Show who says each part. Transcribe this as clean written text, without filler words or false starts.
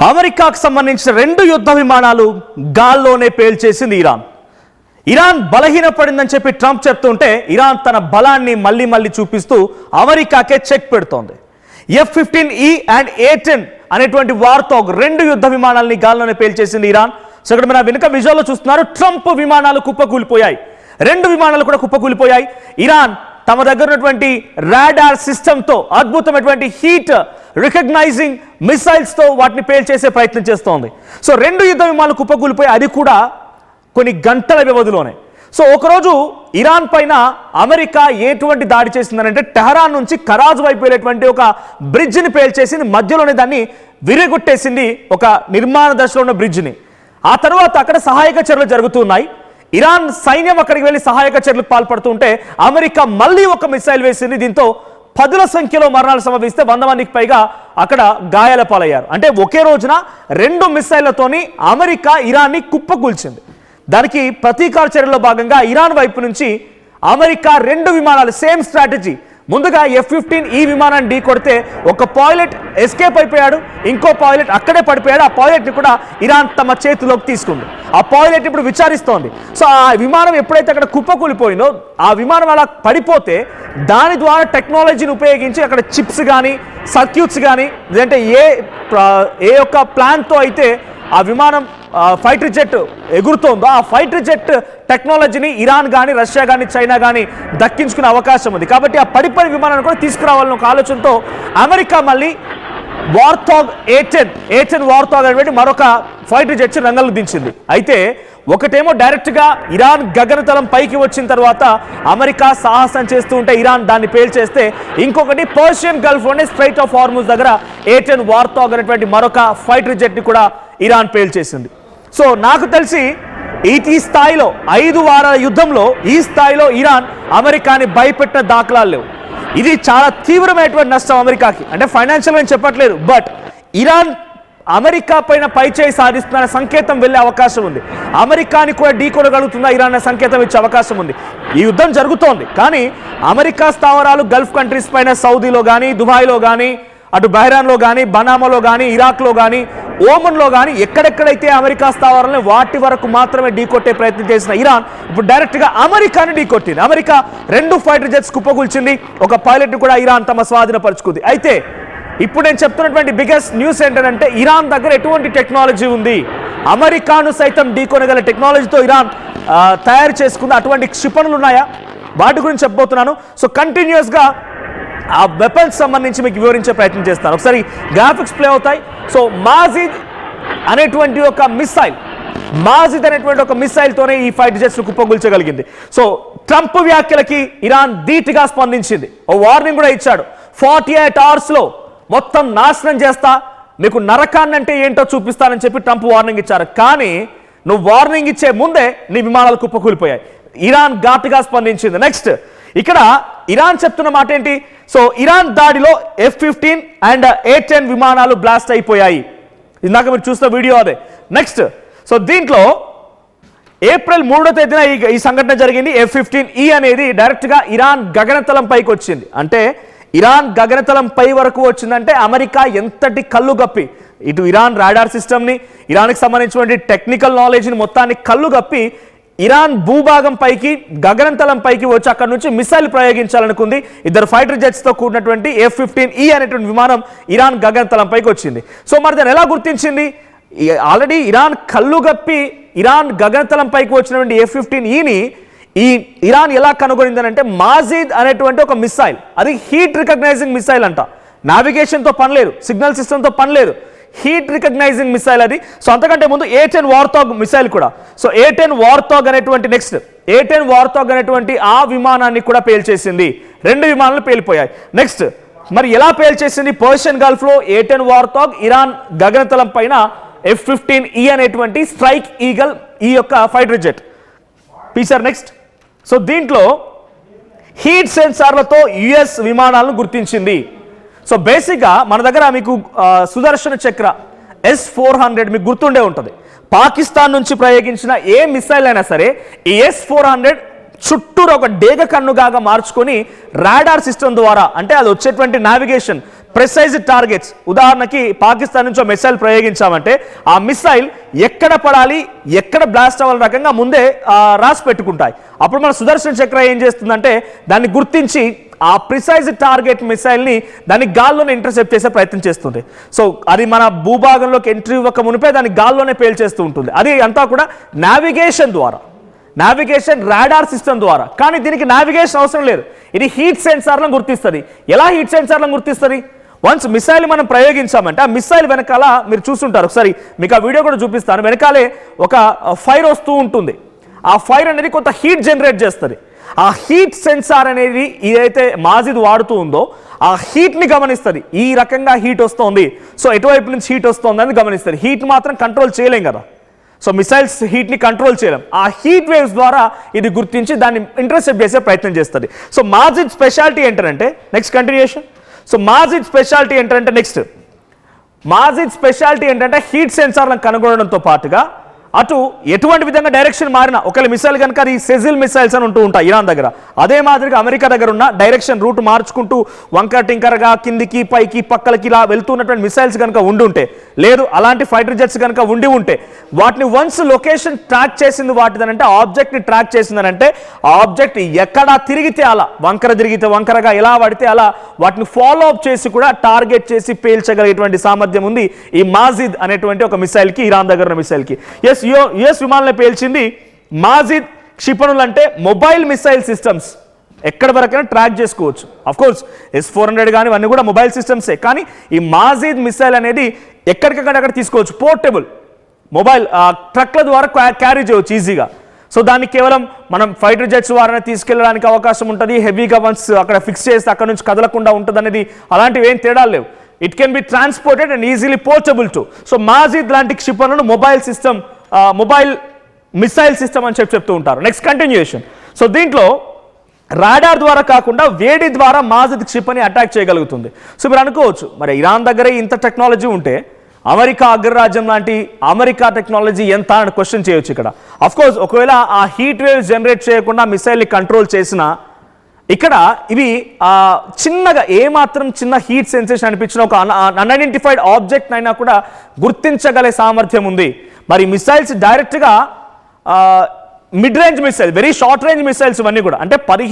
Speaker 1: అమెరికాకు సంబంధించిన 2 యుద్ధ విమానాలు గాల్లోనే పేల్చేసింది ఇరాన్ బలహీనపడిందని చెప్పి ట్రంప్ చెప్తుంటే ఇరాన్ తన బలాన్ని మళ్ళీ చూపిస్తూ అమెరికాకే చెక్ పెడుతోంది. F-15E అండ్ A-10 అనేటువంటి వార్తో 2 యుద్ధ విమానాలని గాల్లోనే పేల్చేసింది ఇరాన్. సో ఇక్కడ మన వెనుక విజువల్లో చూస్తున్నారు, ట్రంప్ విమానాలు కుప్పకూలిపోయాయి, 2 విమానాలు కూడా కుప్పకూలిపోయాయి. ఇరాన్ తమ దగ్గర ఉన్నటువంటి రాడార్ సిస్టమ్తో అద్భుతమైనటువంటి హీట్ రికగ్నైజింగ్ మిసైల్స్తో వాటిని పేల్చేసే ప్రయత్నం చేస్తోంది. సో 2 యుద్ధ విమానాలు కుప్పకూలిపోయాయి, అది కూడా కొన్ని గంటల వ్యవధిలోనే. సో ఒకరోజు ఇరాన్ పైన అమెరికా ఎటువంటి దాడి చేసిందనంటే టెహరాన్ నుంచి కరాజ్ వైపు వెళ్ళేటువంటి ఒక బ్రిడ్జ్ని పేల్చేసింది, మధ్యలోనే దాన్ని విరగొట్టేసింది, ఒక నిర్మాణ దశలో ఉన్న బ్రిడ్జ్ని. ఆ తర్వాత అక్కడ సహాయక చర్యలు జరుగుతున్నాయి. ఇరాన్ సైన్యం అక్కడికి వెళ్ళి సహాయక చర్యలకు పాల్పడుతుంటే అమెరికా మళ్ళీ ఒక మిసైల్ వేసింది. దీంతో 10ల సంఖ్యలో మరణాలు సంభవిస్తే 100 మందికి పైగా అక్కడ గాయాల పాలయ్యారు. అంటే ఒకే రోజున 2 మిసైళ్లతోని అమెరికా ఇరాన్ని కుప్పకూల్చింది. దానికి ప్రతీకార చర్యల్లో భాగంగా ఇరాన్ వైపు నుంచి అమెరికా 2 విమానాలు, సేమ్ స్ట్రాటజీ. ముందుగా F-15E విమానాన్ని ఢీ కొడితే ఒక పైలట్ ఎస్కేప్ అయిపోయాడు, ఇంకో పైలట్ అక్కడే పడిపోయాడు. ఆ పైలట్ని కూడా ఇరాన్ తమ చేతిలోకి తీసుకుంది. ఆ పైలట్ ఇప్పుడు విచారిస్తోంది. సో ఆ విమానం ఎప్పుడైతే అక్కడ కుప్పకూలిపోయిందో, ఆ విమానం అలా పడిపోతే దాని ద్వారా టెక్నాలజీని ఉపయోగించి అక్కడ చిప్స్ కానీ సర్క్యూట్స్ కానీ, లేదంటే ఏ యొక్క ప్లాన్తో అయితే ఆ విమానం ఫైటర్ జెట్ ఎగురుతోందో ఆ ఫైటర్ జెట్ టెక్నాలజీని ఇరాన్ కానీ రష్యా కానీ చైనా కానీ దక్కించుకునే అవకాశం ఉంది. కాబట్టి ఆ పడిపోయిన విమానాన్ని కూడా తీసుకురావాలన్న ఒక ఆలోచనతో అమెరికా మళ్ళీ వార్థాగ్ A-10 వార్థాగ్ అనేటువంటి మరొక ఫైటర్ జెట్స్ రంగంలో దించింది. అయితే ఒకటేమో డైరెక్ట్గా ఇరాన్ గగనతలం పైకి వచ్చిన తర్వాత అమెరికా సాహసం చేస్తూ ఉంటే ఇరాన్ దాన్ని పేల్చేస్తే, ఇంకొకటి పర్షియన్ గల్ఫ్లోనే స్ట్రైట్ ఆఫ్ హార్ముజ్ దగ్గర A-10 వార్థాగ్ అనేటువంటి మరొక ఫైటర్ జెట్ని కూడా ఇరాన్ పేల్చేసింది. సో నాకు తెలిసి ఈ స్థాయిలో 5 వారాల యుద్ధంలో ఈ స్థాయిలో ఇరాన్ అమెరికాని భయపెట్టిన దాఖలాలు లేవు. ఇది చాలా తీవ్రమైనటువంటి నష్టం అమెరికాకి. అంటే ఫైనాన్షియల్ అని చెప్పట్లేదు, బట్ ఇరాన్ అమెరికా పైన పైచేయి సాధిస్తున్న సంకేతం వెళ్ళే అవకాశం ఉంది. అమెరికాని కూడా ఢీకొనగలుగుతుందా ఇరాన్ సంకేతం ఇచ్చే అవకాశం ఉంది. ఈ యుద్ధం జరుగుతోంది, కానీ అమెరికా స్థావరాలు గల్ఫ్ కంట్రీస్ పైన సౌదీలో కానీ, దుబాయ్లో కానీ, అటు బహ్రాన్లో కానీ, బనామాలో కానీ, ఇరాక్లో కానీ, ఓమన్లో కానీ ఎక్కడెక్కడైతే అమెరికా స్థావరాలని వాటి వరకు మాత్రమే ఢీకొట్టే ప్రయత్నం చేసిన ఇరాన్ ఇప్పుడు డైరెక్ట్గా అమెరికాని ఢీకొట్టింది. అమెరికా 2 ఫైటర్ జెట్స్ కుప్పకూల్చింది, ఒక పైలట్ని కూడా ఇరాన్ తమ స్వాధీనపరుచుకుంది. అయితే ఇప్పుడు నేను చెప్తున్నటువంటి బిగ్గెస్ట్ న్యూస్ ఏంటంటే ఇరాన్ దగ్గర ఎటువంటి టెక్నాలజీ ఉంది, అమెరికాను సైతం ఢీకొనగల టెక్నాలజీతో ఇరాన్ తయారు చేసుకుంది. అటువంటి క్షిపణులు ఉన్నాయా, వాటి గురించి చెప్పబోతున్నాను. సో కంటిన్యూస్గా ఆ వెపన్స్ సంబంధించి మీకు వివరించే ప్రయత్నం చేస్తాను. ఒకసారి గ్రాఫిక్స్ ప్లే అవుతాయి. సో మాజిద్ అనేటువంటి ఒక మిసైల్తోనే ఈ ఫైటర్ జెట్స్ను కుప్పగొల్చగలిగింది. సో ట్రంప్ వ్యాఖ్యలకి ఇరాన్ ధీటుగా స్పందించింది, ఓ వార్నింగ్ కూడా ఇచ్చాడు. 48 అవర్స్లో మొత్తం నాశనం చేస్తా, మీకు నరకాన్ని అంటే ఏంటో చూపిస్తానని చెప్పి ట్రంప్ వార్నింగ్ ఇచ్చారు. కానీ నువ్వు వార్నింగ్ ఇచ్చే ముందే నీ విమానాలు కుప్పకూలిపోయాయి. ఇరాన్ ఘాటుగా స్పందించింది. నెక్స్ట్ ఇక్కడ ఇరాన్ చెప్తున్న మాట ఏంటి? సో ఇరాన్ దాడిలో F-15 అండ్ A-10 విమానాలు బ్లాస్ట్ అయిపోయాయి. ఇందాక మీరు చూసిన వీడియో అదే. నెక్స్ట్ సో దీంట్లో ఏప్రిల్ 3వ తేదీన ఈ సంఘటన జరిగింది. F-15E అనేది డైరెక్ట్గా ఇరాన్ గగనతలం పైకి వచ్చింది. అంటే ఇరాన్ గగనతలం పై వరకు వచ్చిందంటే అమెరికా ఎంతటి కళ్ళు గప్పి ఇటు ఇరాన్ రాడార్ సిస్టమ్ని, ఇరాన్కి సంబంధించినటువంటి టెక్నికల్ నాలెడ్జ్ని మొత్తాన్ని కళ్ళు గప్పి ఇరాన్ భూభాగం పైకి గగనతలం పైకి వచ్చి అక్కడ నుంచి మిసైల్ ప్రయోగించాలనుకుంది. 2 ఫైటర్ జెట్స్తో కూడినటువంటి F-15E అనేటువంటి విమానం ఇరాన్ గగనతలం పైకి వచ్చింది. సో మరి దాన్ని ఎలా గుర్తించింది? ఆల్రెడీ ఇరాన్ కళ్ళు గప్పి ఇరాన్ గగనతలం పైకి వచ్చినటువంటి F-15Eని ఇరాన్ ఎలా కనుగొనిందని అంటే మాజిద్ అనేటువంటి ఒక మిసైల్, అది హీట్ రికగ్నైజింగ్ మిసైల్ అంట. నావిగేషన్తో పని లేదు, సిగ్నల్ సిస్టమ్తో పని లేదు, హీట్ రికగ్నైజింగ్ మిసైల్ అది. సో అంతకంటే ముందు A-10 వార్థాగ్ మిసైల్ కూడా. సో A-10 వార్థాగ్ అనేటువంటి A-10 వార్థాగ్ అనేటువంటి ఆ విమానాన్ని కూడా పేల్చేసింది. 2 విమానాలు పేలిపోయాయి. నెక్స్ట్ మరి ఎలా పేల్చేసింది? పర్షియన్ గల్ఫ్లో A-10 వార్థాగ్, ఇరాన్ గగనతలం పైన F-15E అనేటువంటి స్ట్రైక్ ఈగల్ ఈ యొక్క ఫైటర్ జెట్ పీసర్. నెక్స్ట్ సో దీంట్లో హీట్ సెన్సార్లతో US విమానాలను గుర్తించింది. సో బేసిక్గా మన దగ్గర మీకు సుదర్శన చక్ర S-400 మీకు గుర్తుండే ఉంటుంది. పాకిస్తాన్ నుంచి ప్రయోగించిన ఏ మిసైల్ అయినా సరే ఈ S-400 చుట్టూరు ఒక డేగ కన్నుగా మార్చుకొని రాడార్ సిస్టమ్ ద్వారా, అంటే అది వచ్చేటువంటి నావిగేషన్ ప్రెసైజ్ టార్గెట్స్, ఉదాహరణకి పాకిస్తాన్ నుంచి మిసైల్ ప్రయోగించామంటే ఆ మిసైల్ ఎక్కడ పడాలి, ఎక్కడ బ్లాస్ట్ అవ్వాలి రకంగా ముందే రాసి పెట్టుకుంటాయి. అప్పుడు మన సుదర్శన్ చక్ర ఏం చేస్తుందంటే దాన్ని గుర్తించి ఆ ప్రిసైజ్ టార్గెట్ మిసైల్ని దాన్ని గాల్లోనే ఇంటర్సెప్ట్ చేసే ప్రయత్నం చేస్తుంది. సో అది మన భూభాగంలోకి ఎంట్రీ ఇవ్వక మునిపే దాన్ని గాల్లోనే పేల్చేస్తూ ఉంటుంది. అది అంతా కూడా నావిగేషన్ ద్వారా, నావిగేషన్ రాడార్ సిస్టమ్ ద్వారా. కానీ దీనికి నావిగేషన్ అవసరం లేదు, ఇది హీట్ సెన్సార్లను గుర్తిస్తుంది. ఎలా హీట్ సెన్సార్లను గుర్తిస్తుంది? వన్స్ మిసైల్ మనం ప్రయోగించామంటే ఆ మిసైల్ వెనకాల మీరు చూస్తుంటారు, ఒకసారి మీకు ఆ వీడియో కూడా చూపిస్తాను, వెనకాలే ఒక ఫైర్ వస్తూ ఉంటుంది. ఆ ఫైర్ అనేది కొంత హీట్ జనరేట్ చేస్తుంది. ఆ హీట్ సెన్సార్ అనేది ఏదైతే మాజిద్ వాడుతూ ఉందో ఆ హీట్ని గమనిస్తుంది. ఈ రకంగా హీట్ వస్తుంది, సో ఎటువైపు నుంచి హీట్ వస్తుంది అని గమనిస్తుంది. హీట్ మాత్రం కంట్రోల్ చేయలేం కదా, సో మిసైల్స్ హీట్ని కంట్రోల్ చేయలేం. ఆ హీట్ వేవ్స్ ద్వారా ఇది గుర్తించి దాన్ని ఇంటర్సెప్ట్ చేసే ప్రయత్నం చేస్తుంది. సో మాజిద్ స్పెషాలిటీ ఏంటంటే, next continuation. So Majid speciality ఏంటంటే, నెక్స్ట్ మాజిద్ స్పెషాలిటీ ఏంటంటే హీట్ సెన్సార్లను కనుగొనడంతో పాటుగా అటు ఎటువంటి విధంగా డైరెక్షన్ మారినా, ఒకవేళ మిసైల్ కనుక అది సెజిల్ మిసైల్స్ అని ఉంటూ ఉంటాయి ఇరాన్ దగ్గర, అదే మాదిరిగా అమెరికా దగ్గర ఉన్న డైరెక్షన్ రూట్ మార్చుకుంటూ వంకర టింకరగా కిందికి పైకి పక్కలకి ఇలా వెళ్తున్నటువంటి మిసైల్స్ కనుక ఉంటే, లేదు అలాంటి ఫైటర్ జెట్స్ కనుక ఉంటే వాటిని వన్స్ లొకేషన్ ట్రాక్ చేసింది వాటిదనంటే, ఆబ్జెక్ట్ని ట్రాక్ చేసిందనంటే ఆ ఆబ్జెక్ట్ ఎక్కడ తిరిగితే అలా, వంకర తిరిగితే వంకరగా ఎలా పడితే అలా వాటిని ఫాలో అప్ చేసి కూడా టార్గెట్ చేసి పేల్చగలిగేటువంటి సామర్థ్యం ఉంది ఈ మాజిద్ అనేటువంటి ఒక మిసైల్కి, ఇరాన్ దగ్గర ఉన్న మిసైల్కి. యుఎస్ విమానాలను పేల్చింది మాజిద్ క్షిపణులు, అంటే మొబైల్ మిసైల్ సిస్టమ్స్. ఎక్కడ వరకైనా ట్రాక్ చేసుకోవచ్చు. అఫ్కోర్స్ S-400 కానీ ఇవన్నీ కూడా మొబైల్ సిస్టమ్సే, కానీ ఈ మాజిద్ మిసైల్ అనేది ఎక్కడికక్కడ తీసుకోవచ్చు. పోర్టబుల్ మొబైల్ ట్రక్ల ద్వారా క్యారీ చేయవచ్చు ఈజీగా. సో దాన్ని కేవలం మనం ఫైటర్ జెట్స్ వారిని తీసుకెళ్ళడానికి అవకాశం ఉంటుంది. హెవీగా వన్స్ అక్కడ ఫిక్స్ చేస్తే అక్కడ నుంచి కదలకుండా ఉంటుంది అనేది, అలాంటివి ఏం తేడాలు లేవు. It can be transported and easily portable too. So Majid లాంటి క్షిపణులను mobile system, mobile missile system అని చెప్తూ ఉంటారు. Next continuation. సో దీంట్లో రాడార్ ద్వారా కాకుండా వేడి ద్వారా మాజిద్ క్షిపణి అటాక్ చేయగలుగుతుంది. సో మీరు అనుకోవచ్చు, మరి ఇరాన్ దగ్గర ఇంత టెక్నాలజీ ఉంటే అమెరికా అగ్రరాజ్యం లాంటి అమెరికా టెక్నాలజీ ఎంత అని క్వశ్చన్ చేయొచ్చు ఇక్కడ. అఫ్కోర్స్ ఒకవేళ ఆ హీట్ వేవ్స్ జనరేట్ చేయకుండా మిసైల్ని కంట్రోల్ చేసినా, ఇక్కడ ఇవి చిన్నగా ఏమాత్రం చిన్న హీట్ సెన్సేషన్ అనిపించిన ఒక అన్ఐడెంటిఫైడ్ ఆబ్జెక్ట్ అయినా కూడా గుర్తించగల సామర్థ్యం ఉంది. మరి మిసైల్స్ డైరెక్ట్గా mid range missile, very short range missiles ఇవన్నీ కూడా, అంటే 15